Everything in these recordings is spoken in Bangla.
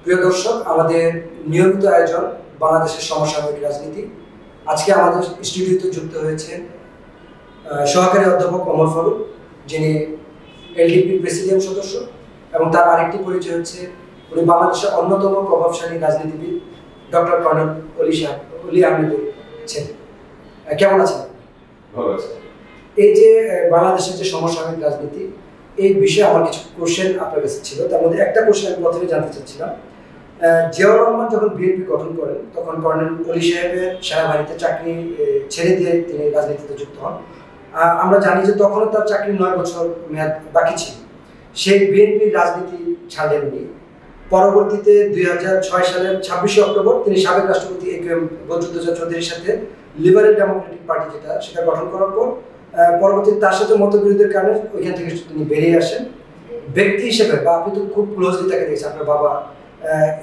প্রিয় দর্শক, আমাদের নিয়মিত আয়োজন বাংলাদেশের সমসাময়িক রাজনীতি। আজকে আমাদের স্টুডিওতে যুক্ত হয়েছে সহকারী অধ্যাপক ওমর ফারুক, যিনি এলডিপির প্রেসিডিয়াম সদস্য, এবং তার আরেকটি পরিচয় হচ্ছে উনি বাংলাদেশের অন্যতম প্রভাবশালী রাজনীতিবিদ ডক্টর কর্নেল অলি আহমেদের ছেলে। কেমন আছেন? ভালো আছি। এই যে বাংলাদেশের যে সমসাময়িক রাজনীতি, এই বিষয়ে আমার কিছু কোশ্চেন আপনার কাছে ছিল। তার মধ্যে একটা কোশ্চেন আমি প্রথমে জানতে চাচ্ছিলাম, জিয়াউর রহমান যখন বিএনপি গঠন করেন তখন কর্নেল অলি সাহেবের সেনাবাহিনীতে চাকরি ছেড়ে দিয়ে তিনি রাজনীতিতে যুক্ত হন। আমরা জানি যে তখনও তার চাকরি 9 বছর মেয়াদ বাকি ছিল। সেই বিএনপির রাজনীতি ছাড়লেন উনি। পরবর্তীতে 2006 সালের 26শে অক্টোবর তিনি সাবেক রাষ্ট্রপতি এ.কে.এম. বদরুদ্দোজা চৌধুরীর সাথে লিবারেল ডেমোক্রেটিক পার্টি সেটা গঠন করার পর পরবর্তীতে তার সাথে মতবিরোধের কারণে ওইখান থেকে তিনি বেরিয়ে আসেন। ব্যক্তি হিসেবে বা আপনি তো খুব ক্লোজলি তাকে দেখছেন, আপনার বাবা,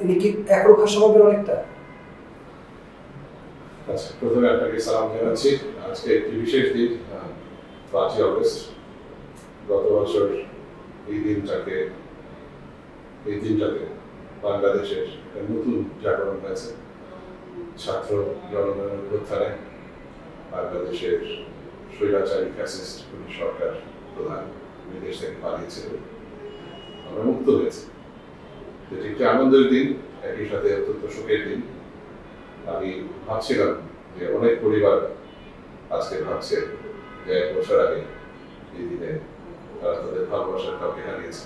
ইনি কি একরোখা স্বভাবের অনেকটা? আচ্ছা, প্রথমে আপনাকে সালাম জানাচ্ছি। আজকে একটি বিশেষ দিন, 5ই অগস্ট। গত বছর এই দিনটাতে বাংলাদেশের নতুন জাগরণ হয়েছে। ছাত্র জনগণের অভ্যুত্থানে বাংলাদেশের স্বৈরাচারী ফ্যাসিস্ট সরকার প্রধান বিদেশ থেকে পালিয়েছিল, আমরা মুক্ত হয়েছে। এটি একটি আনন্দের দিন, একই সাথে অত্যন্ত শোকের দিন। আমি ভাবছিলাম যে অনেক পরিবার আজকে ভাবছে যে 1 বছর আগে এই দিনে তারা তাদের ভালোবাসার কাউকে হারিয়েছে।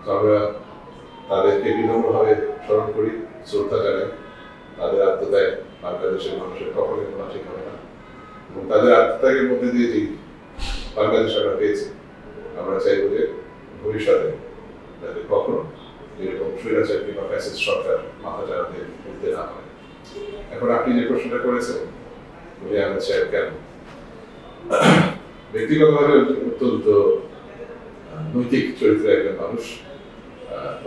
তো আমরা তাদেরকে বিনম্রভাবে স্মরণ করি, শ্রদ্ধা জানাই। তাদের আত্মত্যাগ বাংলাদেশের মানুষের কখনোই বলা ঠিক হবে না, এবং তাদের আত্মত্যাগের মধ্যে দিয়ে যে বাংলাদেশ আমরা পেয়েছি, আমরা চাইব যে ভবিষ্যতে যাতে কখনো এরকম স্বৈরাচার কিংবা ফ্যাসিস্ট সরকার মাথা চাড়াতে উঠতে না হয়। এখন আপনি যে প্রশ্নটা করেছেন, উনি আহমেদ সাহেব কেন, ব্যক্তিগতভাবে অত্যন্ত নৈতিক চরিত্রের একজন মানুষ,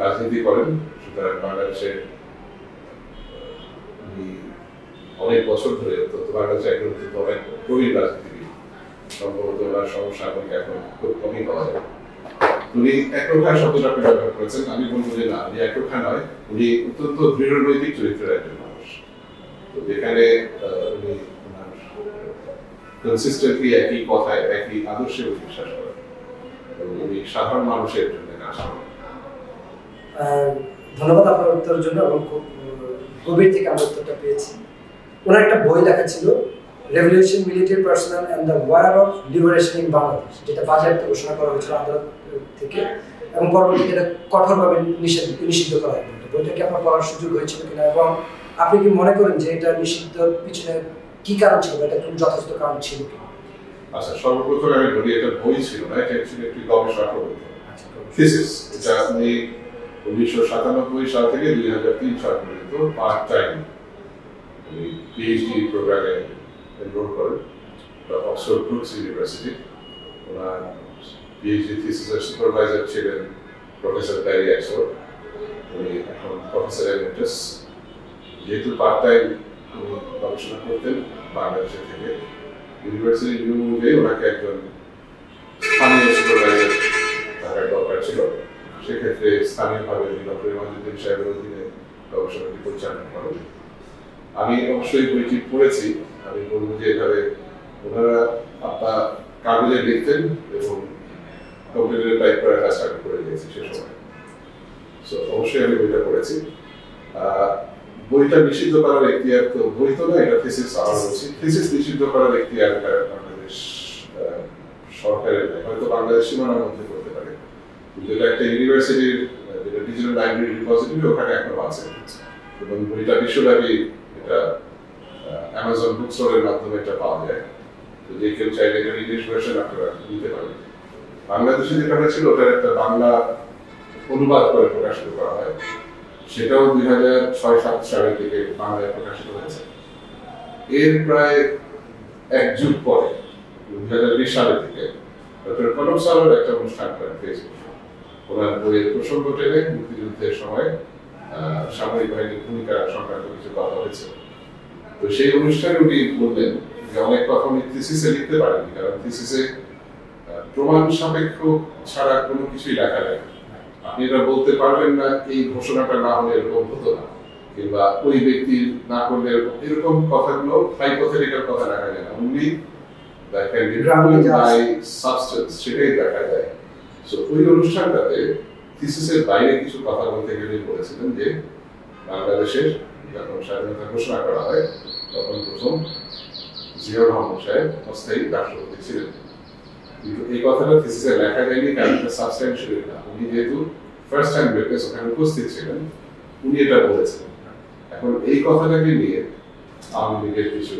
রাজনীতি করেন। সুতরাং বাংলাদেশে অনেক বছর ধরে অত্যন্ত বাংলাদেশে একজন অনেক প্রবীণ রাজনীতিবিদ। সম্ভবত ওনার সমসাময়িক এখন খুব কমই পাওয়া যায়। উনি একরোখা শব্দটা আপনি ব্যবহার করেছেন, আমি বলবো যে না, উনি একরোখা নয়, উনি অত্যন্ত দৃঢ় নৈতিক চরিত্রের একজন মানুষ। তো যেখানে উনি কনসিস্টেন্টলি একই কথায় একই আদর্শে বিশ্বাস করেন, এবং উনি সাধারণ মানুষের জন্য কাজ করেন। ধন্যবাদ আপনার উত্তরের জন্য, এবং খুব গভীর থেকে আমরা উত্তরটা পেয়েছি। ওনার একটা বই লেখা ছিল, revolution, military personal and the war of liberation in Bangladesh, যেটা বাজেয়াপ্ত ঘোষণা করা হয়েছিল আদালত থেকে, এবং পরবর্তীতে এটা কঠোরভাবে নিষিদ্ধ করা হয়। বইটা কি আপনার পড়ার সুযোগ হয়েছিল কিনা, এবং আপনি কি মনে করেন যে এটা নিষিদ্ধ পিছনে কি কারণ ছিল, এটা কোন যথেষ্ট কারণ ছিল কিনা? আচ্ছা, সর্বপ্রথমে আমি বলি, এটা বই ছিল না, এটা ছিল একটি গবেষণা প্রবন্ধ, থিসিস। এটা আপনি 1997 সাল থেকে 2003 সাল পর্যন্ত পার্ট টাইম পিএইচডি প্রোগ্রামে এনরোল করেন অক্সফোর্ড ব্রুকস ইউনিভার্সিটি। ওনার পিএইচডি থিসিসের সুপারভাইজার ছিলেন প্রফেসর ব্যারি অ্যাক্সফোর্ড। উনি এখন প্রফেসর এমিরিটাস। যেহেতু পার্ট টাইম উনি গবেষণা করতেন বাংলাদেশের থেকে, ইউনিভার্সিটি নিয়ম অনুযায়ী ওনাকে একজন স্থানীয় সুপারভাইজার থাকার দরকার ছিল। সেক্ষেত্রে স্থানীয়ভাবে ডক্টর ইমাজুদ্দিন সাহেবের অধীনে গবেষণাটি পরিচালনা করেন। আমি অবশ্যই বইটি পড়েছি। আমি বলবো যে এভাবে ওনারা আপনার কাগজে লিখতেন এবং কম্পিউটারে টাইপ করার কাজটা আমি করে দিয়েছি সে সময়। সো অবশ্যই আমি বইটা পড়েছি। বইটা নিষিদ্ধ করার এখতিয়ার তো বই তো না, এটা থিসিস। আমার বলছি থিসিস নিষিদ্ধ করার এখতিয়ার বাংলাদেশ সরকারের, হয়তো বাংলাদেশ সীমানার মধ্যে করতে পারে, কিন্তু এটা একটা ইউনিভার্সিটির যেটা ডিজিটাল লাইব্রেরি রিপোজিটরি, ওখানে এখনো আছে, এবং বইটা বিশ্বব্যাপী এটা অ্যামাজন বুক স্টোরের মাধ্যমে এটা পাওয়া যায়। তো যে কেউ চাইলে এটা ইংলিশ ভার্সন আপনারা নিতে পারেন। বাংলাদেশে যেটা হয়েছিল, ওটার একটা বাংলা অনুবাদ করে প্রকাশিত করা হয়, সেটাও 2006-07 সালের দিকে বাংলায় প্রকাশিত হয়েছে। এর প্রায় 1 যুগ পরে 2020 সালের দিকে ডক্টর কনক সালের একটা অনুষ্ঠান করেন ফেসবুকে। ওনার বইয়ের প্রসঙ্গ টেনে মুক্তিযুদ্ধের সময় সামরিক বাহিনীর ভূমিকা সংক্রান্ত কিছু কথা হয়েছে। তো সেই অনুষ্ঠানে উনি বললেন যে অনেক কথা উনি থিসিসে লিখতে পারেন, কারণ থিসিসে প্রমাণ সাপেক্ষ ছাড়া কোনো কিছুই লেখা যায় না। আপনি এটা বলতে পারবেন না এই ঘোষণাটা না হলে এরকম হতো না, কিংবা ওই ব্যক্তি না করলে এরকম কথাগুলো হাইপোথেটিক্যাল কথা দেখা যায় না, only that can be proved by substance, সেটাই দেখা যায়। সো ওই অনুষ্ঠানটাতে থিসিসের বাইরে কিছু কথা বলতে গেলে বলেছিলেন যে বাংলাদেশের যখন স্বাধীনতা ঘোষণা করা হয় তখন প্রথম জিয়াউর রহমান সাহেব অস্থায়ী রাষ্ট্রপতি ছিলেন, কিন্তু এই কথাটা থিসিসে লেখা যায়নি কারণ এটা সাবস্ট্যান্সিয়াল না। উনি যেহেতু ফার্স্ট টাইম উইটনেস ওখানে উপস্থিত ছিলেন, উনি এটা বলেছেন। এখন এই কথাটাকে নিয়ে আওয়ামী লীগের কিছু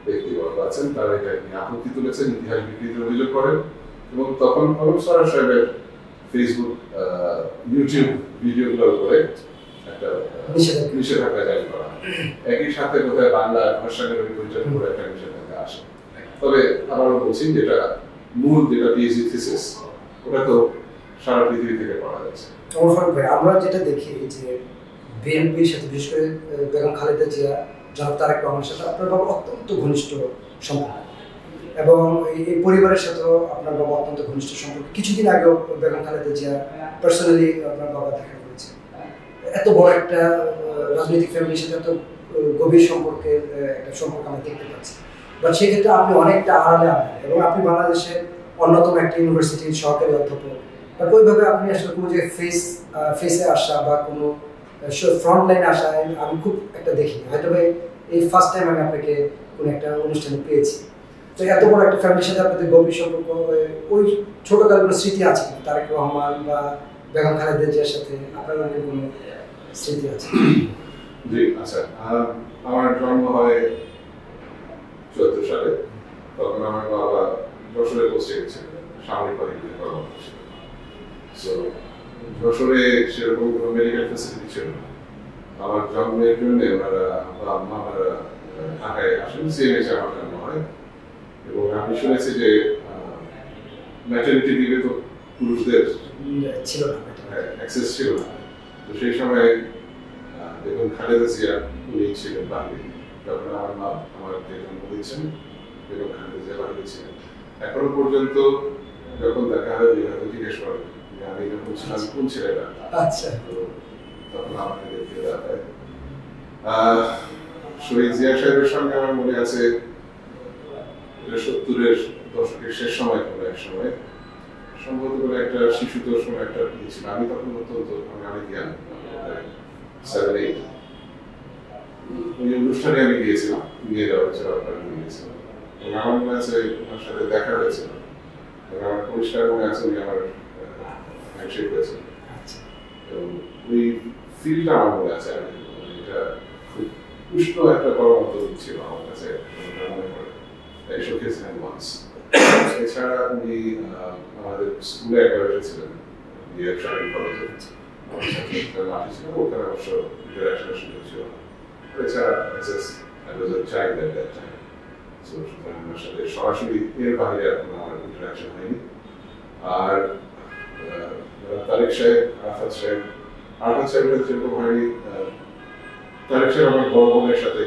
ব্যক্তিবর্গ আছেন, তারা এটা নিয়ে আপত্তি তুলেছেন, ইতিহাস বিকৃতির অভিযোগ করেন, এবং তখন কলম সরার সাহেবের ফেসবুক ইউটিউব ভিডিওগুলোর উপরে একটা নিষেধাজ্ঞা জারি করা হয়। একই সাথে বোধহয় বাংলা ভাষার বইটার উপরে একটা নিষেধাজ্ঞা আসে। তবে আবারও বলছি, যেটা মূল যেটা পিএইচডি থিসিস, ওটা তো সারা পৃথিবী থেকে পড়া যাচ্ছে। আমরা যেটা দেখি যে বিএনপির সাথে বিশেষ করে বেগম খালেদা জিয়া, জনাব তারেক রহমানের সাথে আপনার বাবা অত্যন্ত ঘনিষ্ঠ সম্পর্ক, এবং এই পরিবারের সাথেও আপনার বাবা অত্যন্ত ঘনিষ্ঠ সম্পর্ক। কিছুদিন আগেও বেগম খালেদা জিয়া পার্সোনালি আপনার বাবা দেখা করেছে। এত বড় একটা রাজনৈতিক ফ্যামিলির সাথে এত গভীর সম্পর্কের একটা সম্পর্ক আমরা দেখতে পাচ্ছি, বাট সেক্ষেত্রে আপনি অনেকটা আড়ালে আনেন, এবং আপনি বাংলাদেশের অন্যতম একটা ইউনিভার্সিটির সহকারী অধ্যাপক, বাট ওইভাবে আপনি আসলে কোনো যে ফেসে আসা বা কোনো ফ্রন্ট লাইনে আসা আমি খুব একটা দেখিনি। হয়তো এই ফার্স্ট টাইম আমি আপনাকে কোনো একটা অনুষ্ঠানে পেয়েছি। তো এত বড় একটা ফ্যামিলির সাথে আপনাদের গভীর সম্পর্ক, ওই ছোটকালের কোনো স্মৃতি আছে কিনা তারেক রহমান বা বেগম খালেদা জিয়ার সাথে আপনার কোনো স্মৃতি আছে? জি আচ্ছা, আমার জন্ম হয় 14 সালে। তখন আমার বাবা যশোরে পোস্টে গেছিলেন, সামরিক বাহিনীতে কর্মরত ছিলেন। সো যশোরে সেরকম কোনো মেডিকেল ফেসিলিটি ছিল না। আমার জন্মের জন্য ওনারা বা মামারা ঢাকায় আসেন, সিএমএইচে আমার জন্ম হয়। এবং আমি শুনেছি যে ম্যাটারনিটি লিভে তো পুরুষদের ছিল না, অ্যাক্সেস ছিল না। তো সেই সময় বেগম খালেদা জিয়া উনি ছিলেন বাহিনী, যখন আমার মা আমাকে জন্ম দিয়েছেন বেগম খালেদা জিয়া বাহিনী ছিলেন। এখনো পর্যন্ত যখন দেখা হয় হয়তো জিজ্ঞেস করেন যে আমি যখন ছিলাম কোন ছেলেটা, আচ্ছা, তো তখন আমাকে দেখতে দেখায়। শহীদ জিয়া সাহেবের সঙ্গে আমার মনে আছে 70-এর দশকের শেষ সময়, কোনো এক সময় সম্ভবত কোনো একটা শিশুতোষ কোনো একটা ছিল। আমি তখন অত্যন্ত অনেক জ্ঞান 7-8, ওই অনুষ্ঠানে আমি গিয়েছিলাম, নিয়ে যাওয়া হয়েছিল, আপনারা নিয়ে গিয়েছিলাম, এবং আমার মনে আছে ওনার সাথে দেখা হয়েছিল, এবং আমার পরিষ্কার মনে আছে উনি আমার হ্যান্ডশেক করেছেন, এবং ওই ফিলটা আমার মনে আছে। এটা খুব উষ্ণ একটা পরামর্শ ছিল আমার কাছে, মনে পড়ে শোকেছিলেন ওয়ান্স। এছাড়া উনি আমাদের স্কুলে একবার এসেছিলেন, শারীরিক কলেজে মাঠে ছিল, ওখানে অবশ্য ইন্টারাকশনের সুযোগ ছিল। এছাড়া আমার সাথে সরাসরি এর বাইরে এখন আমার ইন্টারাকশন হয়নি। আর তারেক সাহেব, আরাফাত সাহেবের যেরকম হয়নি, তারেক সাহেব আমার বড় বোনের সাথে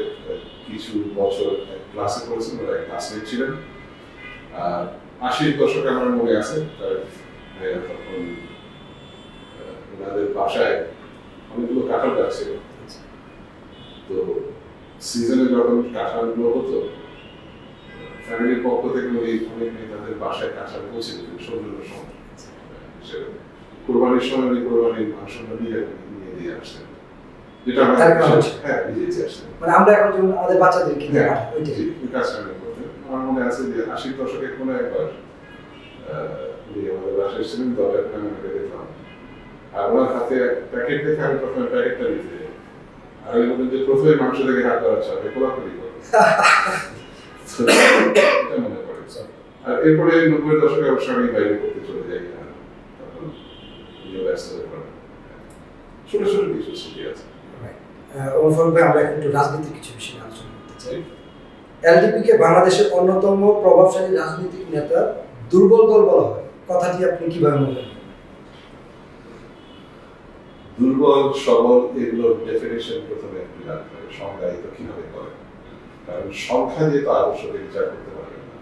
কিছু বছর ক্লাসে পড়েছেন, ওরা ক্লাসমেট ছিলেন। 80-র দশকে আমার মনে আছে তখন ওনাদের বাসায় অনেকগুলো কাঁঠাল গাছ ছিল। তো সিজনে যখন কাঁঠালগুলো হতো, ফ্যামিলির পক্ষ থেকে উনি অনেক নেতাদের বাসায় কাঁঠাল পৌঁছে দিতেন সৌজন্য সময়। কোরবানির সময় উনি কোরবানির মাংসটা নিয়ে দিয়ে আসতেন, যেটা আমরা এখন যেমন আমাদের বাচ্চাদেরকে কাজটা করতেন। আমার মনে আছে যে 80-র দশকে কোনো একবার উনি আমাদের বাসায় ছিলেন, দরজার আমি ওনাকে দেখলাম, আর ওনার হাতে প্যাকেট দেখে আমি প্রথমে প্যাকেটটা নিতে যাই, আর আমি বলতেন যে প্রথমে মাংস থেকে হাত ধরাচ্ছে, আমি কোলাকুলি করবো, এটা মনে পড়ে। আর এরপরে 90-এর দশকে অবশ্য আমি বাইরে করতে চলে যাই, তখন উনিও ব্যস্ত হয়ে পড়েন। ছোট ছোট কিছু স্মৃতি আছে। আমরা একটু রাজনীতির কিছু বিষয় আলোচনা করতে চাই। এলডিপিকে বাংলাদেশের অন্যতম প্রভাবশালী রাজনৈতিক নেতা দুর্বল দল বলা হয়, কথাটি আপনি কিভাবে মনে করেন? দুর্বল সবল এগুলোর ডেফিনেশন প্রথমে সংজ্ঞায়িত কিভাবে করে, কারণ সংখ্যা দিয়ে তো আদর্শকে বিচার করতে পারবে না।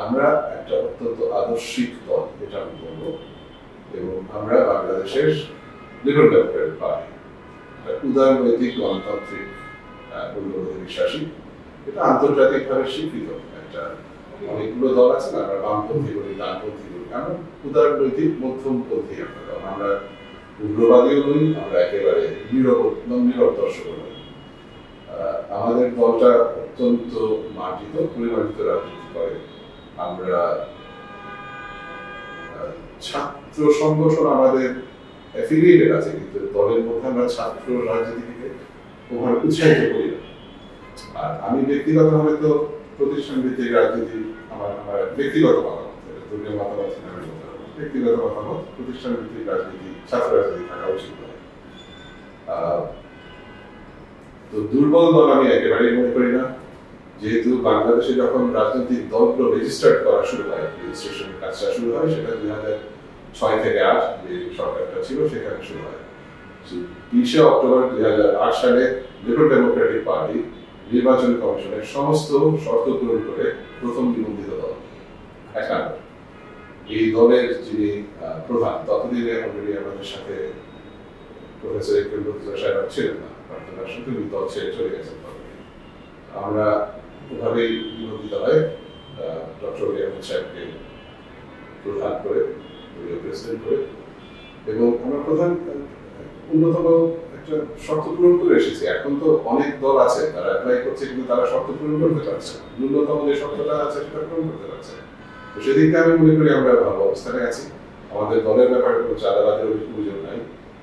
আমরা একটা অত্যন্ত আদর্শিক দল, এটা আমি বলবো, এবং আমরা বাংলাদেশের লিবারেল ডেমোক্রেটিক পার্টি, উদারনৈতিক গণতান্ত্রিক মূল্যবোধে বিশ্বাসী। এটা আন্তর্জাতিকভাবে স্বীকৃত একটা, অনেকগুলো দল আছে না, আমরা বামপন্থী বলি, ডানপন্থী বলি, আমরা উদারনৈতিক মধ্যমপন্থী একটা দল। আমরা উগ্রবাদীও নই, আমরা একেবারে নীরব দর্শক নই। আমাদের দলটা অত্যন্ত মার্জিত, পরিমার্জিত রাজনীতি করে। আমরা ছাত্র সংগঠন আমাদের অ্যাফিলিয়েটেড আছে, কিন্তু দলের মধ্যে আমরা ছাত্র রাজনীতিকে ওভাবে উৎসাহিত করি না। আর আমি ব্যক্তিগতভাবে তো প্রতিষ্ঠান ভিত্তিক রাজনীতি, আমার ব্যক্তিগত মতামত, দলীয় মতামত আমি বলতে পারবো, ব্যক্তিগত মতামত, প্রতিষ্ঠান ভিত্তিক রাজনীতি, ছাত্র রাজনীতি থাকা উচিত নয়। তো দুর্বল দল আমি একেবারেই মনে করি না, যেহেতু বাংলাদেশে যখন রাজনৈতিক দলগুলো রেজিস্টার্ড করা শুরু হয়, রেজিস্ট্রেশনের কাজটা শুরু হয়, সেটা 2006 থেকে 8 যে সরকারটা ছিল সেখানে শুরু হয়। 20 অক্টোবর 2008 সালে লিবারেল ডেমোক্রেটিক পার্টি নির্বাচন কমিশনের সমস্ত শর্ত পূরণ করে প্রথম নিবন্ধিত দল। এখন এই দলের যিনি প্রধান, ততদিনে অলরেডি আমাদের সাথে প্রফেসর ইকবাল বখতিয়ার সাহেব ছিলেন না, তিনি দল ছেড়ে চলে গেছেন। আমরা ওভাবেই নিবন্ধিত হয় ডক্টর আহমেদ সাহেবকে প্রধান করে, প্রেসিডেন্ট করে, এবং আমরা প্রধান অন্যতম একটা শর্ত পূরণ করে এসেছি। এখন তো অনেক দল আছে তারা অ্যাপ্লাই করছে, কিন্তু তারা শর্ত পূরণ করতে পারছে না, ন্যূনতম যে শর্তটা আছে সেটা পূরণ করতে পারছে না। তো সেদিকে আমি মনে করি আমরা ভালো অবস্থানে আছি। আমাদের দলের ব্যাপারে কোনো চাঁদাবাদের অভিযোগ নাই।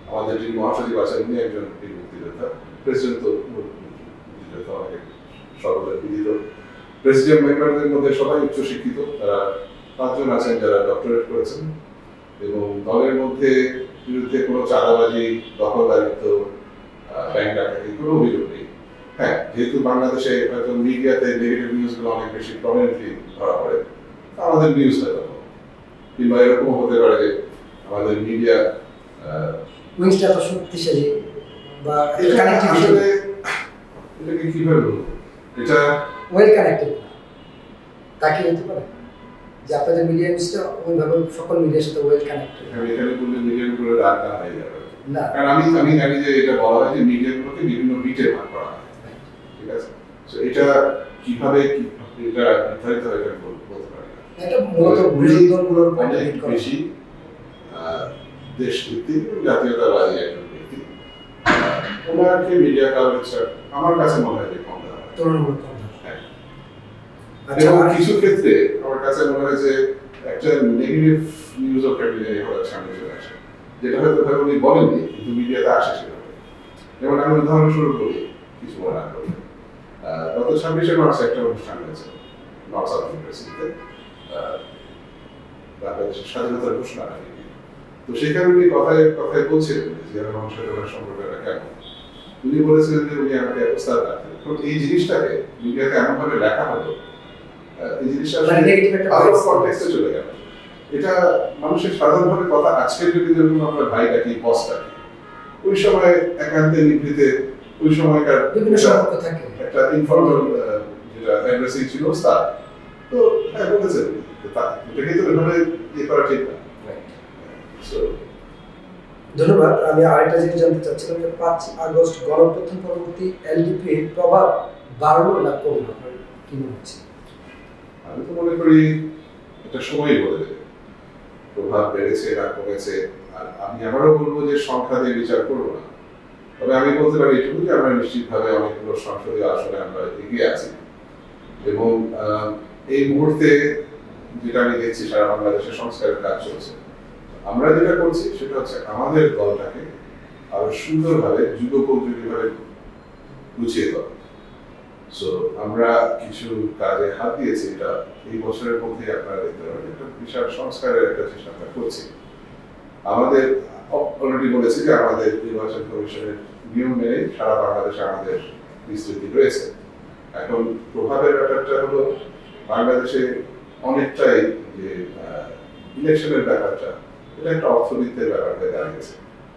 আমাদের যিনি মহাসচিব আছেন উনি একজন মুক্তিযোদ্ধা, প্রেসিডেন্ট তো মুক্তিযোদ্ধা, অনেক সকলের বিদিত। প্রেসিডেন্ট মেম্বারদের মধ্যে সবাই উচ্চশিক্ষিত, তারা 5 জন আছেন যারা ডক্টরেট করেছেন, এবং দলের মধ্যে বিরুদ্ধে কোনো চাঁদাবাজি, দখলদারিত্ব, ব্যাংক ডাকাতি কোনো অভিযোগ নেই। হ্যাঁ, যেহেতু বাংলাদেশে হয়তো মিডিয়াতে নেগেটিভ নিউজগুলো অনেক বেশি প্রমিনেন্টলি ধরা পড়ে, আমাদের নিউজ হয়তো, কিংবা এরকম হতে পারে যে আমাদের মিডিয়া উইংসটা তো শক্তিশালী বা আসলে এটাকে কিভাবে বলবো, এটা ওয়েল কানেক্টেড তাকে হতে পারে যে আপনাদের মিডিয়া উইংসটা ওইভাবে সকল মিডিয়ার সাথে ওয়েল কানেক্টেড। আমি এখানে বললে মিডিয়াগুলো রাখা হয়ে যাবে না, কারণ আমি জানি যে এটা বলা হয় যে মিডিয়াগুলোকে বিভিন্ন বিটে ভাগ করা হয়, ঠিক আছে? তো এটা কিভাবে এটা নির্ধারিত হয় এটা বলতে পারি না। এটা মূলত বিরোধীদলগুলোর অনেক বেশি দেশভিত্তিক জাতীয়তাবাদী একজন ব্যক্তি, ওনাকে মিডিয়া কাভারেজটা আমার কাছে মনে হয় যে কম দেওয়া হয়। এবং কিছু ক্ষেত্রে আমার কাছে মনে হয় যে একটা নেগেটিভ নিউজও ক্যাপিটালি হওয়ার সামনে চলে আসে, যেটা হয়তো ভাবে উনি বলেননি কিন্তু মিডিয়াতে আসে সেভাবে। যেমন আমি উদাহরণস্বরূপ বলি, কিছু মনে না করলে, গত 26শে মার্চ একটা অনুষ্ঠান হয়েছে নর্থ সাউথ ইউনিভার্সিটিতে, বাংলাদেশের স্বাধীনতার ঘোষণা আগে। তো সেখানে উনি কথায় কথায় বলছিলেন যে আমার সাথে ওনার সম্পর্কটা কেমন। উনি বলেছিলেন যে উনি আমাকে প্রস্তাব রাখতেন, এই জিনিসটাকে মিডিয়াতে এমনভাবে লেখা হলো, এই জিনিসটা আরো কনটেক্সটে চলে গেল। এটা মানুষের সাধারণভাবে কথা, আজকের যদি যেরকম আমরা ভাই ডাকি, বস ডাকি, ওই সময় একান্তে নিভৃতে ওই সময়কার বিভিন্ন সম্পর্ক থাকে, একটা ইনফর্মাল যেটা অ্যাড্রেসিং ছিল স্যার, তো হ্যাঁ বলেছেন এটাকে তো এভাবে ইয়ে করা ঠিক না। ধন্যবাদ। আমি আরেকটা জিনিস জানতে চাচ্ছিলাম যে 5 আগস্ট গণঅভ্যুত্থান পরবর্তী এলডিপির প্রভাব বাড়লো না কমলো, কি মনে হচ্ছে? আমি তো মনে করি এটা সময়ই বলে দেবে প্রভাব বেড়েছে না কমেছে। আর আমি আবারও বলবো যে সংখ্যা দিয়ে বিচার করবো না, তবে আমি বলতে পারি এটুকু যে আমরা নিশ্চিতভাবে অনেকগুলো সংসদীয় আসনে আমরা এগিয়ে আছি, এবং এই মুহূর্তে যেটা আমি দেখছি সারা বাংলাদেশের সংস্কারের কাজ চলছে। আমরা যেটা করছি সেটা হচ্ছে আমাদের দলটাকে আরো সুন্দরভাবে যুগোপযোগীভাবে গুছিয়ে দেওয়া। সো আমরা কিছু কাজে হাত দিয়েছি, এটা এই বছরের মধ্যে আপনারা দেখতে পাবেন একটা বিশাল সংস্কারের একটা চেষ্টা আমরা করছি। আমাদের অলরেডি বলেছি যে আমাদের নির্বাচন কমিশনের নিয়ম মেনে সারা বাংলাদেশে আমাদের বিস্তৃতি রয়েছে। এখন প্রভাবের ব্যাপারটা হলো বাংলাদেশে অনেকটাই যে ইলেকশনের ব্যাপারটা, এটা একটা অর্থনীতির ব্যাপার হয়ে দাঁড়িয়েছে।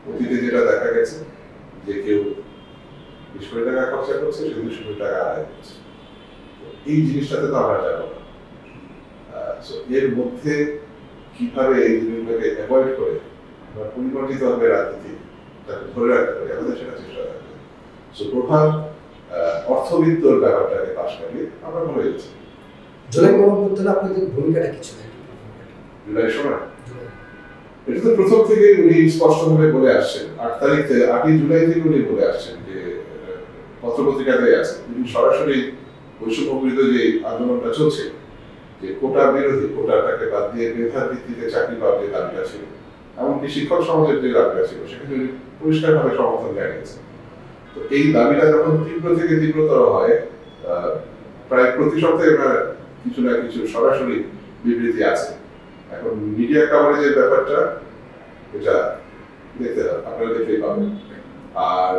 অতীতে যেটা দেখা গেছে যে কেউ 20 কোটি টাকা খরচা করছে, সে 200 কোটি টাকা আদায় করছে। এই জিনিসটাতে তো আমরা যাবো না। এর মধ্যে কিভাবে এই জিনিসটাকে অ্যাভয়েড করে আমরা পরিবর্তিতভাবে রাজনীতি তাকে ধরে রাখতে পারি, আমাদের সেটা চেষ্টা থাকবে। প্রধান অর্থবিত্তর ব্যাপারটাকে পাশ কাটিয়ে আমরা ভালো গেছি। জুলাই গণঅভ্যুত্থানে আপনাদের ভূমিকাটা কি ছিল? জুলাই সময় এটা তো প্রথম থেকে উনি স্পষ্টভাবে বলে আসছেন, 8 জুলাই থেকে উনি বলে আসছেন যে পত্রপত্রিকাতে আছে, উনি সরাসরি বৈষম্য বিরোধী যে আন্দোলনটা চলছে, যে কোটা বিরোধী, কোটাটাকে বাদ দিয়ে মেধার ভিত্তিতে চাকরি পাওয়ার যে দাবিটা ছিল, এমনকি শিক্ষক সমাজের যে দাবিটা ছিল, সেখানে উনি পরিষ্কারভাবে সমর্থন জানিয়েছেন। তো এই দাবিটা যখন তীব্র থেকে তীব্রতর হয়, প্রায় প্রতি সপ্তাহে কিছু না কিছু সরাসরি বিবৃতি আছে। এখন মিডিয়া কাভারেজের ব্যাপারটা এটা দেখতে হবে, আপনারা দেখতেই পাবেন। আর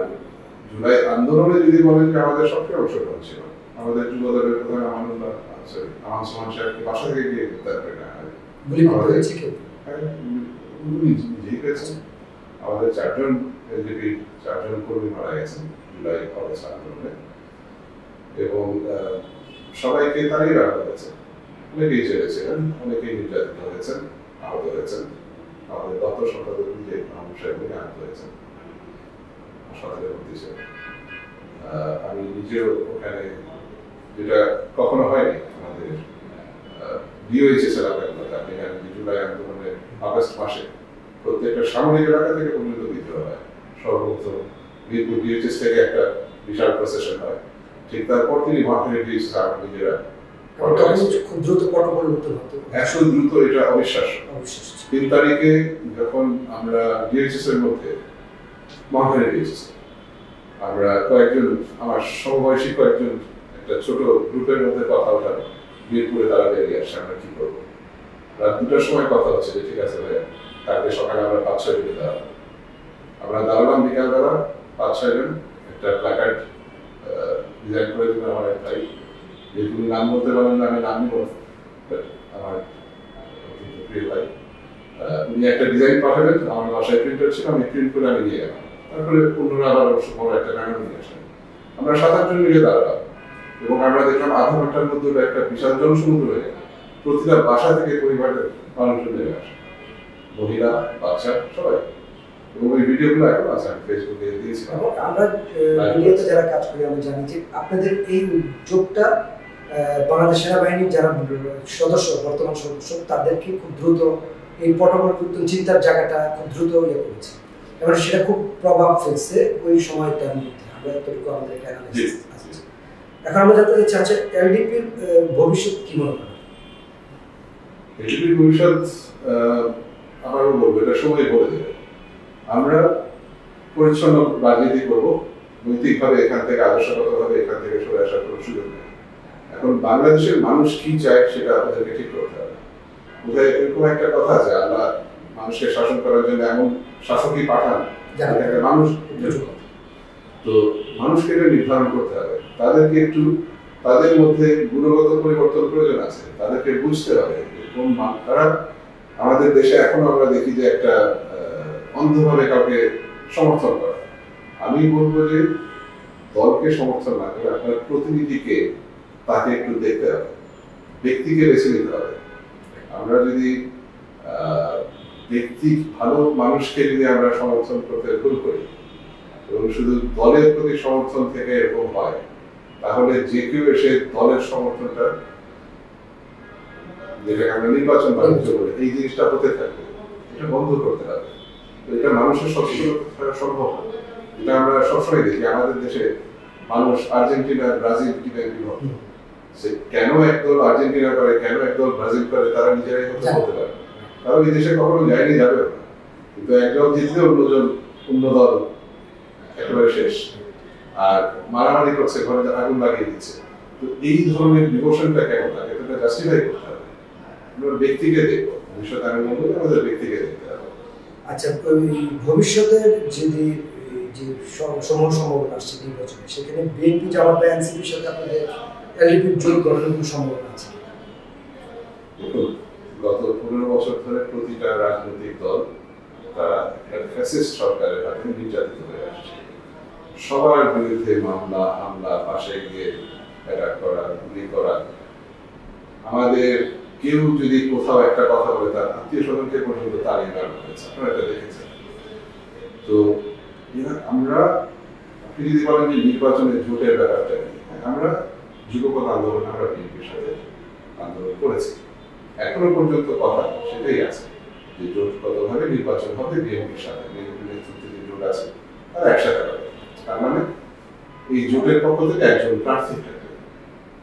জুলাই আন্দোলনে যদি বলেন যে আমাদের সবচেয়ে অংশগ্রহণ ছিল, আমাদের যুব দলের প্রধান আমান সোহান সাহেবকে বাসা থেকে গিয়ে গ্রেপ্তার করে নেওয়া হয়। নিজেই হয়েছেন। আমাদের 4জন এলডিপি 4জন কর্মী মারা গেছেন জুলাই অগস্ট আন্দোলনে, এবং সবাইকে তাড়িয়ে রাখা হয়েছে। অনেকেই জেলেছিলেন, অনেকেই নির্যাতিত হয়েছেন, আহত হয়েছেন। আমাদের দপ্তর সম্পাদক যে মাহমুদ সাহেব আহত হয়েছেন, হাসপাতালে ভর্তি ছিলেন। আমি নিজেও ওখানে, যেটা কখনো হয়নি আমাদের ডিওএইচএস এলাকার কথা, এখানে জুলাই আন্দোলনের আগস্ট মাসে প্রত্যেকটা সামরিক এলাকা থেকে পর্যন্ত বিদ্রোহ হয়। সর্বপ্রথম মিরপুর ডিওএইচএস থেকে একটা বিশাল প্রসেশন হয়, ঠিক তারপর তিনি মহাখালী ডিওএইচএস আমরা নিজেরা খুব দ্রুত পট পরিবর্তন হতো, এত দ্রুত, এটা অবিশ্বাস্য। 3 তারিখে যখন আমরা ডিওএইচএস এর মধ্যে মহাখালী ডিওএইচএস আমরা কয়েকজন, আমার সমবয়সী কয়েকজন একটা ছোট গ্রুপের মধ্যে কথা ওঠানো, মিরপুরে তারা বেরিয়ে আসে আমরা কি করবো। রাত 2টার সময় কথা হচ্ছে যে ঠিক আছে ভাইয়া, কালকে সকালে আমরা 5-6 জনে দাঁড়াবো। আমরা দাঁড়ালাম বিকালবেলা 5-6 জন, একটা প্ল্যাকার্ড ডিজাইন করে দিল আমার এক ভাই, যে তুমি নাম বলতে পারেন না, আমি নাম নিব, আমার প্রিয় ভাই, উনি একটা ডিজাইন পাঠাবেন, আমার বাসায় প্রিন্টার ছিল, আমি প্রিন্ট করে আমি নিয়ে গেলাম। তারপরে অন্যরা আবার বড় একটা ব্যানার নিয়ে আসলেন। আমরা 7-8 জন মিলে দাঁড়ালাম, এবং আমরা দেখলাম আধা ঘন্টার মধ্যে একটা বিশাল জনসমুদ্র হয়ে গেল। প্রতিটা বাসা থেকে পরিবারের মানুষজন নেমে আসে, মহিলা, বাচ্চা, সবাই। এবং ওই ভিডিওগুলো এখন আছে, আমি ফেসবুকে দিয়েছিলাম। আমরা মিডিয়াতে যারা কাজ করি আমরা জানি যে আপনাদের এই উদ্যোগটা বাংলাদেশ সেনাবাহিনীর যারা সদস্য, বর্তমান সদস্য, তাদেরকে খুব দ্রুত এই পটপরিবর্তন চিন্তার জায়গাটা খুব দ্রুত করেছে, এবং সেটা খুব প্রভাব ফেলছে ওই সময়টার মধ্যে। আমরা এতটুকু আমাদের অ্যানালাইসিস আছে। এখন আমরা জানতে চাচ্ছি, আচ্ছা এলডিপির ভবিষ্যৎ কি মনে করেন? এলডিপির ভবিষ্যৎ আমারও বলবো, এটা সময় বলে দেবে। আমরা পরিচ্ছন্ন রাজনীতি করব, নৈতিকভাবে এখান থেকে, আদর্শগতভাবে এখান থেকে সরে আসার কোনো সুযোগ নেই। এখন বাংলাদেশের মানুষ কি চায় সেটা আমাদেরকে ঠিক করতে হবে। বোধহয় এরকম একটা কথা আছে, আল্লাহ মানুষকে শাসন করার জন্য এমন শাসকই পাঠান যাতে মানুষ, তো মানুষকে এটা নির্ধারণ করতে হবে। তাদেরকে একটু, তাদের মধ্যে গুণগত পরিবর্তন প্রয়োজন আছে, তাদেরকে বুঝতে হবে কোন তারা। আমাদের দেশে এখনো আমরা দেখি যে একটা অন্ধভাবে কাউকে সমর্থন করা। আমি বলবো যে দলকে সমর্থন না করে আপনার প্রতিনিধিকে, তাকে একটু দেখতে হবে, ব্যক্তিকে বেছে নিতে হবে। আমরা যদি ব্যক্তি ভালো মানুষকে যদি আমরা সমর্থন করতে ভুল করি এবং শুধু দলের প্রতি সমর্থন থেকে এরকম হয়, তাহলে যে কেউ এসে দলের সমর্থনটা, যেটাকে আমরা নির্বাচন বাণিজ্য বলি, এই জিনিসটা হতে থাকবে। এটা বন্ধ করতে হবে। এটা মানুষের সচেতনতা থাকা সম্ভব। এটা আমরা সবসময় দেখি আমাদের দেশে মানুষ আর্জেন্টিনা, ব্রাজিল টিমে বিভক্ত। কেন একদল আর্জেন্টিনা করে, কেন একদল ব্রাজিল করে, তারা নিজেরাই হতে বলতে পারে। তারা এই দেশে কখনো যায়নি, যাবে না। কিন্তু একদল জিতলে অন্য দল একেবারে শেষ, আর মারামারি করছে, ঘরে আগুন লাগিয়ে দিচ্ছে। তো এই ধরনের ডিভোশনটা কেন থাকে, এটা জাস্টিফাই করতে হবে। আমরা ব্যক্তিকে দেখবো, ভবিষ্যতে আমি বলবো আমাদের ব্যক্তিকে দেখতে হবে। আচ্ছা, ওই ভবিষ্যতের যদি যে সম্ভাবনা আসছে নির্বাচনে, সেখানে বিএনপি, জামাত বা এনসিপির সাথে আপনাদের এলডিপির জোট গঠনের সম্ভাবনা আছে? গত 15 বছর ধরে প্রতিটা রাজনৈতিক দল তারা ফ্যাসিস্ট সরকারের হাতে নির্যাতিত হয়ে আসছে। সবার বিরুদ্ধে মামলা, হামলা, পাশে গিয়ে অ্যাটাক করা, গুলি করা। আমাদের কেউ যদি কোথাও একটা কথা বলে তার আত্মীয় স্বজনকে পর্যন্ত তাড়িয়ে দেওয়া হয়েছে, আপনারা এটা দেখেছেন। তো আমরা, আপনি যদি বলেন যে নির্বাচনের জোটের ব্যাপারটা, আমরা যুবপথ আন্দোলন, আমরা বিএনপির সাথে আন্দোলন করেছি, এখনো পর্যন্ত কথা সেটাই আছে যে জোটগতভাবে নির্বাচন হবে বিএনপির সাথে, বিএনপির নেতৃত্বে যে জোট আছে তারা একসাথে হবে। তার মানে এই জোটের পক্ষ থেকে একজন প্রার্থী থাকবে,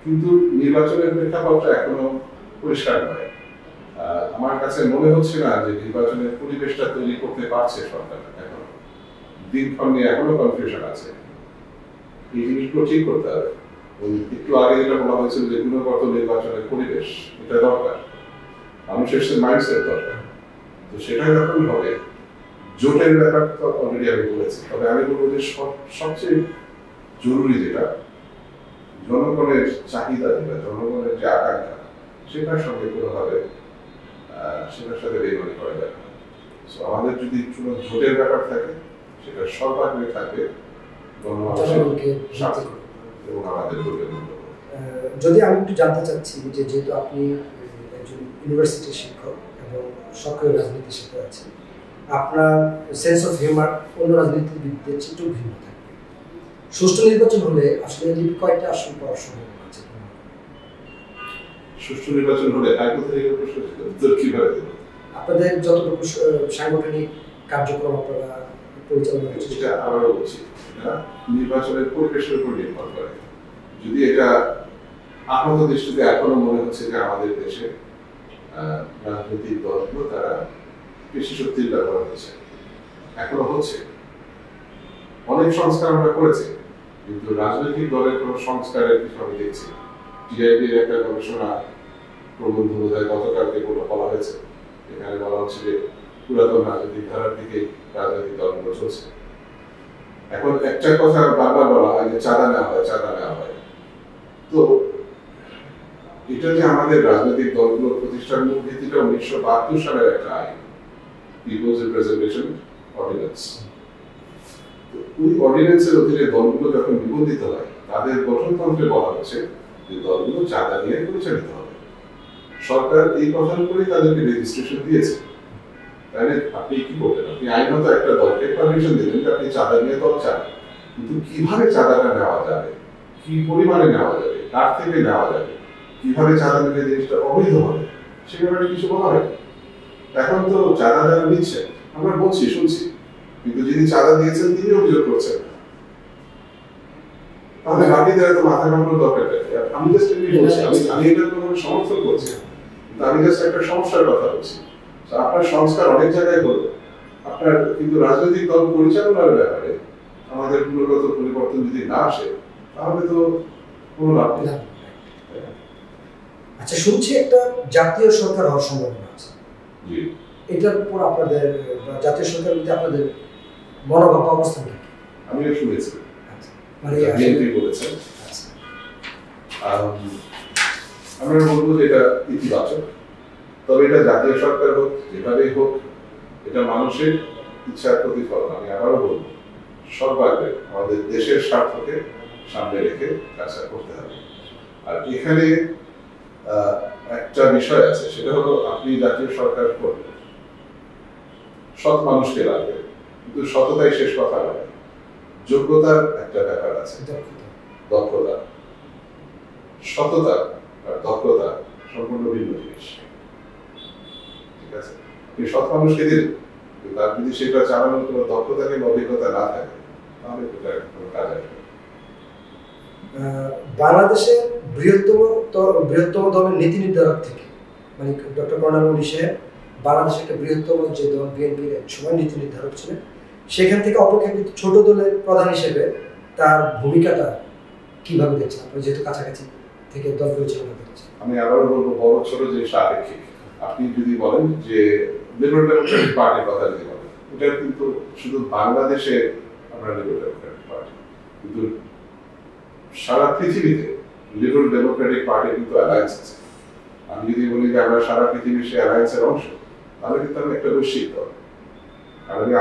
কিন্তু নির্বাচনের প্রেক্ষাপটটা এখনো পরিষ্কার নয়। আমার কাছে মনে হচ্ছে না যে নির্বাচনের পরিবেশটা তৈরি করতে পারছে সরকার, এখনো দিনক্ষণ নিয়ে এখনো কনফিউশন আছে। এই জিনিসগুলো ঠিক করতে হবে। একটু আগে যেটা বলা হয়েছিল যে গুণগত নির্বাচনের পরিবেশ, এটা দরকার, মানুষের সে মাইন্ডসেট দরকার। তো সেটা যখন হবে, জোটের ব্যাপারটা অলরেডি আমি বলেছি, তবে আমি বলবো যে সবচেয়ে জরুরি যেটা জনগণের চাহিদা, যেটা জনগণের যে আকাঙ্ক্ষা, সেটার সঙ্গে কোনোভাবে সেটার সাথে বেমানি করা যাবে না। আমাদের যদি কোনো জোটের ব্যাপার থাকে, সেটা সর্বাগ্রে থাকবে এবং আমাদের জোটের মূল্য। যদি আমি একটু জানতে চাচ্ছি যে যেহেতু আপনি একজন ইউনিভার্সিটির শিক্ষক এবং সক্রিয় রাজনীতির সাথে আছেন, আপনার সেন্স অফ হিউমার অন্য রাজনীতিবিদদের চেয়ে একটু ভিন্ন থাকবে। সুষ্ঠু নির্বাচন হলে আসলে কয়েকটা আসন পাওয়ার সম্ভাবনা আছে? সুষ্ঠু নির্বাচন হলে কিভাবে দেব? আপনাদের যতটুকু সাংগঠনিক কার্যক্রম আপনারা পরিচালনা করছেন, সেটা আবারও বলছি, এটা নির্বাচনের পরিবেশের উপর নির্ভর করে। যদি এটা আপাত দৃষ্টিতে এখনো মনে হচ্ছে যে আমাদের দেশে রাজনৈতিক দলগুলো তারা বেশি শক্তির ব্যবহার হচ্ছে, এখনো হচ্ছে। অনেক সংস্কার আমরা করেছি, কিন্তু রাজনৈতিক দলের কোনো সংস্কারের কিছু আমি দেখছি। টিআইবির একটা গবেষণা প্রবন্ধ বোধহয় গতকালকে বলা হয়েছে, এখানে বলা হচ্ছে যে পুরাতন রাজনৈতিক ধারার দিকে রাজনৈতিক দলগুলো চলছে। এখন একটা কথা বারবার বলা হয় যে চাঁদা নেওয়া হয়, চাঁদা নেওয়া হয়। তো এটা যে আমাদের রাজনৈতিক দলগুলো প্রতিষ্ঠার মূল ভিত্তিটা 1972 সালের একটা আইন, পিপলস রিপ্রেজেন্টেশন অর্ডিন্যান্স। ওই অর্ডিন্যান্সের অধীনে দলগুলো যখন নিবন্ধিত হয়, তাদের গঠনতন্ত্রে বলা হচ্ছে যে দলগুলো চাঁদা নিয়ে পরিচালিত হবে। সরকার এই কথার উপরেই তাদেরকে রেজিস্ট্রেশন দিয়েছে। তাহলে আপনি কি করবেন? আপনি আইনত একটা দলকে পারমিশন দিলেন যে আপনি চাঁদা নিয়ে দল চান, কিন্তু কিভাবে চাঁদাটা নেওয়া যাবে, কি পরিমাণে নেওয়া যাবে, কার থেকে নেওয়া যাবে, কিভাবে চাঁদা নিলে জিনিসটা অবৈধ হবে, সে ব্যাপারে কিছু বলা হয়। এখন তো চাঁদা যারা নিচ্ছেন, আমরা বলছি, শুনছি, কিন্তু যিনি চাঁদা দিয়েছেন তিনি অভিযোগ করছেন, তাহলে বাকিদের তো মাথা কামানোর দরকার নেই। আমি জাস্ট বলছি, আমি এটার কোনো সমর্থন করছি, আমি জাস্ট একটা সমস্যার কথা বলছি। আপনার সংস্কার অনেক জায়গায় হলো, আপনার কিন্তু রাজনৈতিক দল পরিচালনার ব্যাপারে আমাদের গুণগত পরিবর্তন যদি না আসে, তাহলে তো কোনো লাভ নেই। আচ্ছা, শুনছি একটা জাতীয় সরকার হওয়ার সম্ভাবনা আছে। এটার উপর আপনাদের জাতীয় সরকার মধ্যে আপনাদের মনোভাব অবস্থান কি? আমিও শুনেছি, মানে বিএনপি বলেছেন। আমরা বলবো যে এটা ইতিবাচক, তবে এটা জাতীয় সরকার হোক, যেভাবেই হোক, এটা মানুষের ইচ্ছার প্রতিফলন। আমি আবারও বলবো, সর্বাগ্রে আমাদের দেশের স্বার্থকে সামনে রেখে কাজটা করতে হবে। আর এখানে একটা বিষয় আছে, সেটা হলো আপনি জাতীয় সরকার করবেন, সৎ মানুষকে লাগবে, কিন্তু সততাই শেষ কথা নয়, যোগ্যতার একটা ব্যাপার আছে, দক্ষতা। সততা আর দক্ষতা সম্পূর্ণ ভিন্ন জিনিস। ঠিক আছে, আপনি সৎ মানুষকে দিন, কিন্তু তার যদি সেটা চালানোর কোনো দক্ষতা কিংবা অভিজ্ঞতা না থাকে, তাহলে কোনো কাজ আসবে। বাংলাদেশের বৃহত্তম দলের নীতি নির্ধারক থেকে, মানে ডক্টর কর্নেল মনি সাহেব বাংলাদেশের একটা বৃহত্তম যে দল বিএনপির এক সময় নীতি নির্ধারক ছিলেন, সেখান থেকে অপেক্ষাকৃত ছোট দলের প্রধান হিসেবে তার ভূমিকাটা কিভাবে দেখছেন আপনি, যেহেতু কাছাকাছি থেকে দল পরিচালনা করছেন? আমি আবারও বলবো, বড় ছোট জিনিস আপেক্ষিক। আপনি যদি বলেন যে লিবারেল ডেমোক্রেটিক পার্টির কথা যদি বলেন, এটা কিন্তু শুধু বাংলাদেশে আমরা লিবারেল ডেমোক্রেটিক পার্টি, কিন্তু সারা পৃথিবীতে লিবারেল ডেমোক্রেটিক পার্টির কিন্তু অ্যালায়েন্স আছে। আমি যদি বলি যে আমরা সারা পৃথিবীর সেই অ্যালায়েন্সের অংশ, তাহলে কিন্তু আমি একটা বৈশ্বিক দল। আমি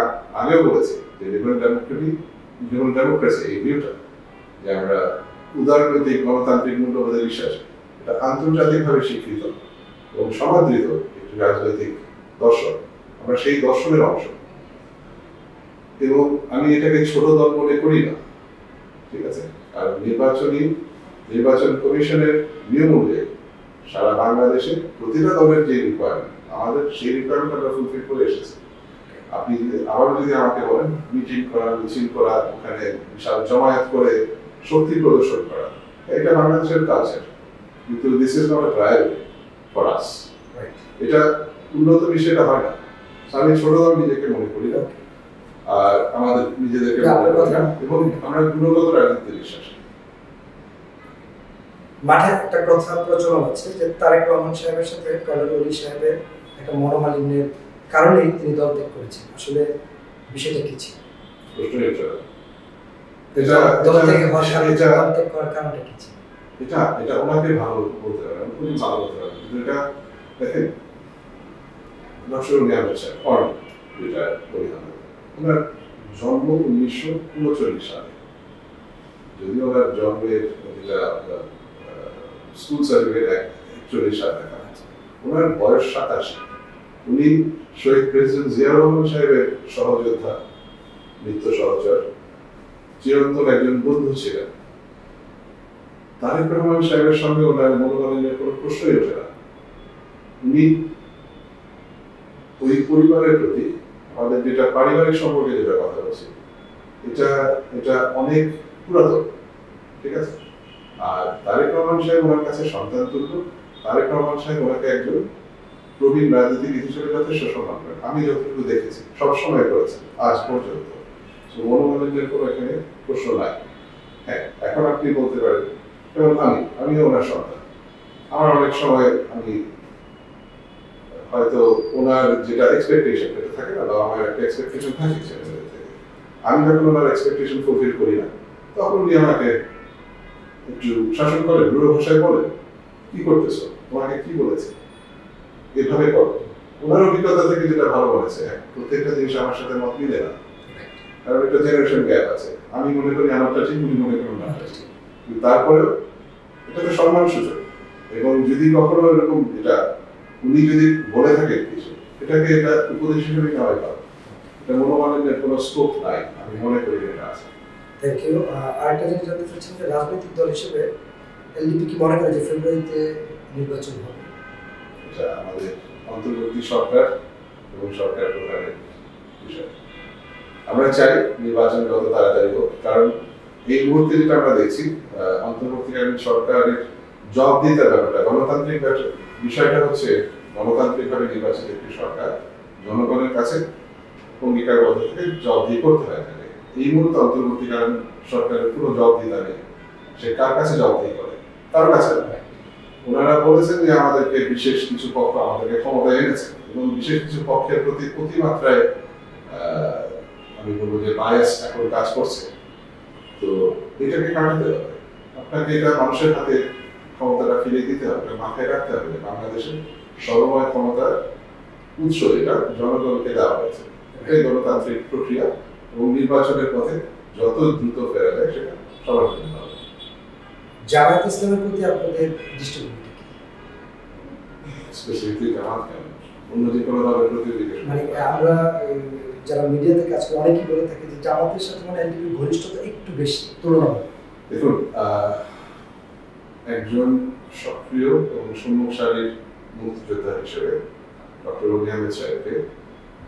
আগেও বলেছি যে লিবারেল ডেমোক্রেসি, এই ভিউটা যে আমরা উদারনৈতিক গণতান্ত্রিক মূল্যবোধে বিশ্বাস, এটা আন্তর্জাতিকভাবে স্বীকৃত এবং সমাদৃত একটি রাজনৈতিক দর্শন, আমরা সেই দর্শনের অংশ। এবং আমি এটাকে ছোট দল মনে করি না, ঠিক আছে? আর নির্বাচন কমিশনের নিয়ম অনুযায়ী সারা বাংলাদেশে প্রতিটা দলের যে রিকোয়ারমেন্ট, আমাদের সেই রিকোয়ারমেন্ট আমরা ফুলফিল করে এসেছি। আপনি আবারও যদি আমাকে বলেন মিটিং করা, মিছিল করা, ওখানে বিশাল জমায়েত করে শক্তি প্রদর্শন করা, এটা বাংলাদেশের কালচার, কিন্তু this is not a priority for us. এটা উন্নত বিষয়টা হয় না। আমি ছোট দল নিজেকে মনে করি না, আর আমাদের নিজেদেরকে মনে করি না, এবং আমরা গুণগত রাজনীতিতে বিশ্বাসী। মাঠে একটা কথা প্রচলন আছে যে তারেক রহমান সাহেবের সাথে কর্নেল ওলি সাহেবের একটা মনোমালিন্যের কারণেই তিনি দল ত্যাগ করেছেন। আসলে বিষয়টা কি ছিল? এটা ওনাকে ভালো বলতে পারে, খুবই ভালো বলতে পারে। এটা দেখেন, ডক্টর নিয়ামত সাহেব যেটা পরিধান, ওনার জন্ম 1939 সালে, যদিও ওনার জন্মের যেটা স্কুল সার্টিফিকেট 41 সালে দেখা আছে, ওনার বয়স 87। উনি শহীদ প্রেসিডেন্ট জিয়াউর রহমান সাহেবের সহযোদ্ধা, নিত্য সহচর, চিরন্তন একজন বন্ধু ছিলেন। তারেক রহমান সাহেবের সঙ্গে ওনার মনোমালিন্যের কোনো প্রশ্নই ওঠে না। উনি ওই পরিবারের প্রতি আমাদের যেটা পারিবারিক সম্পর্কে যেটা কথা বলছি, এটা অনেক পুরাতন, ঠিক আছে? আর তারেক রহমান সাহেব ওনার কাছে সন্তান তুল্য। তারেক রহমান সাহেব ওনাকে একজন প্রবীণ রাজনীতিবিদ হিসেবে যথেষ্ট সম্মান করেন, আমি যতটুকু দেখেছি, সবসময় করেছেন আজ পর্যন্ত। মনোমালিন্যের কোনো এখানে প্রশ্ন নাই। হ্যাঁ, এখন আপনি বলতে পারেন, যেমন আমিও ওনার সন্তান, আমার অনেক সময় আমি হয়তো ওনার যেটা এক্সপেকটেশন এটা থাকে না, বা আমার একটা এক্সপেকটেশন থাকে ছেলেমেয়েদের থেকে, আমি যখন ওনার এক্সপেকটেশন ফুলফিল করি না, তখন উনি আমাকে একটু শাসন করেন, রূঢ় ভাষায় বলেন, কি করতেছো, তোমাকে কি বলেছে, এভাবে করো। ওনার অভিজ্ঞতা থেকে যেটা ভালো বলেছে, প্রত্যেকটা জিনিস আমার সাথে মত মিলে না, কারণ একটা জেনারেশন গ্যাপ আছে। আমি মনে করি আমারটা ঠিক, উনি মনে করেন আমারটা ঠিক, কিন্তু তারপরেও এটা তো সম্মান সূচক। এবং যদি কখনো এরকম এটা উনি যদি বলে থাকেন কিছু, এটাকে এটা উপদেশ হিসেবে নেওয়াই ভালো। এটা মনোমালিন্যের কোনো স্কোপ নাই, আমি মনে করি এটা আছে। Thank you. আরেকটা জিনিস জানতে চাচ্ছেন যে রাজনৈতিক দল হিসেবে এলডিপি কি মনে করে যে ফেব্রুয়ারিতে নির্বাচন হবে? এটা আমাদের অন্তর্বর্তী সরকার এবং সরকার প্রধানের বিষয়। আমরা চাই নির্বাচন যত তাড়াতাড়ি হোক, কারণ এই মুহূর্তে যেটা আমরা দেখছি, অন্তর্বর্তীকালীন সরকারের জবাবদিহিতার ব্যাপারটা, গণতান্ত্রিক বিষয়টা হচ্ছে গণতান্ত্রিকভাবে নির্বাচিত একটি সরকার জনগণের কাছে অঙ্গীকারবদ্ধ থেকে জবাবদিহি করতে হয় থাকে। এই মুহূর্তে অন্তর্বর্তীকালীন সরকারের পুরো জবাবদিহিতা নেই। সে কার কাছে জবাবদিহি করে? তার কাছে। ওনারা বলেছেন যে আমাদেরকে বিশেষ কিছু পক্ষ আমাদেরকে ক্ষমতায় এনেছে, এবং বিশেষ কিছু পক্ষের প্রতি অতিমাত্রায় আমি বলবো যে বায়াস এখন কাজ করছে। তো এটাকে কাটাতে হবে, আপনাকে এটা মানুষের হাতে ক্ষমতাটা ফিরিয়ে দিতে হবে, মাথায় রাখতে হবে যে বাংলাদেশের সর্বময় ক্ষমতার উৎস এটা জনগণকে দেওয়া হয়েছে। এটাই গণতান্ত্রিক প্রক্রিয়া, এবং নির্বাচনের পথে যত দ্রুত ফেরা যায় সেটা সবার জন্য ভালো। জামায়াত ইসলামের প্রতি আপনাদের দৃষ্টিভঙ্গি কি? স্পেসিফিকলি জামাত কেন, অন্য যে কোনো দলের প্রতি মানে আমরা যারা মিডিয়াতে কাজ করে অনেকেই বলে থাকে যে জামাতের সাথে মানে এলডিপির ঘনিষ্ঠতা একটু বেশি তুলনামূলক। দেখুন, একজন সক্রিয় এবং সম্মুখ সারির মুক্তিযোদ্ধা হিসেবে ডক্টর ওলি আহমেদ সাহেবকে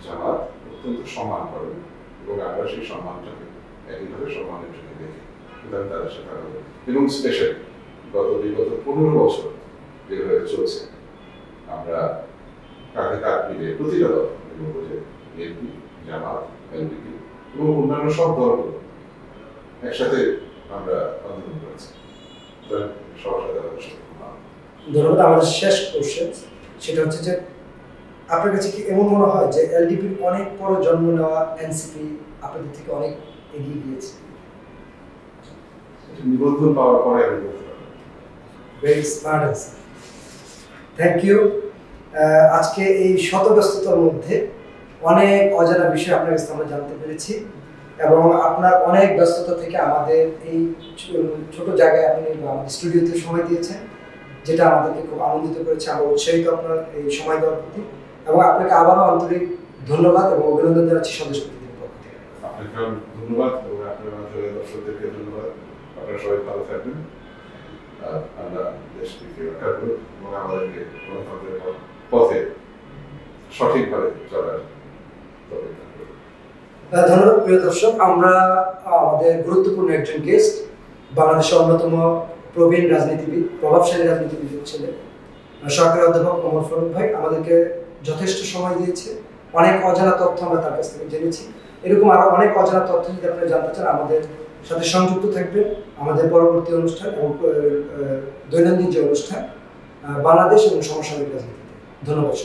জামাত অত্যন্ত সম্মান করেন, এবং আমরা সেই সম্মানটাকে একইভাবে সম্মানের জন্য দেখি। সুতরাং তাদের সাথে এবং স্পেশালি বিগত 15 বছর যেভাবে চলছে, আমরা কাঁধে কাঁধ মিলে প্রতিটা দল, বিএনপি, জামাত, এলডিপি এবং অন্যান্য সব দলগুলো একসাথে আমরা আন্দোলন করেছি। সবার সাথে ধন্যবাদ। আমাদের শেষ কোশ্চেন সেটা হচ্ছে যে আপনার কাছে কি এমন মনে হয় যে এলডিপির অনেক বড় জন্ম নেওয়া এনসিপি আপনাদের থেকে অনেক এগিয়ে গিয়েছে? নিবন্ধন পাওয়ার পরে আমি বলতে পারবো। Very smart answer, thank you. আজকে এই শত ব্যস্ততার মধ্যে অনেক অজানা বিষয় আপনার কাছে আমরা জানতে পেরেছি, এবং আপনার অনেক ব্যস্ততা থেকে আমাদের এই ছোট জায়গায় আপনি আমাদের স্টুডিওতে সময় দিয়েছেন। যেটা আমাদেরকে খুব আনন্দিত করেছে। আমরা উৎসাহিত আপনার এই সময় দেওয়ার প্রতি, এবং আপনাকে আবারও আন্তরিক ধন্যবাদ এবং অভিনন্দন জানাচ্ছি সন্দেশ প্রতিদিনের পক্ষ থেকে। আপনাকে ধন্যবাদ এবং আপনার মাঝে দর্শকদেরকে ধন্যবাদ। আপনারা সবাই ভালো থাকবেন। আমরা দেশকে রক্ষা করব এবং আমাদেরকে গণতন্ত্রের পথে সঠিকভাবে চলার ধন্যবাদ। প্রিয় দর্শক, আমরা আমাদের গুরুত্বপূর্ণ একজন গেস্ট, বাংলাদেশের অন্যতম প্রবীণ রাজনীতিবিদ, প্রভাবশালী রাজনীতিবিদের ছেলে, সরকারি অধ্যাপক ওমর ফারুক ভাই আমাদেরকে যথেষ্ট সময় দিয়েছে। অনেক অজানা তথ্য আমরা তার কাছ থেকে জেনেছি। এরকম আরো অনেক অজানা তথ্য যদি আপনারা জানতে চান, আমাদের সাথে সংযুক্ত থাকবেন আমাদের পরবর্তী অনুষ্ঠান এবং দৈনন্দিন যে অনুষ্ঠান বাংলাদেশ এবং সমসাময়িক রাজনীতিতে। ধন্যবাদ।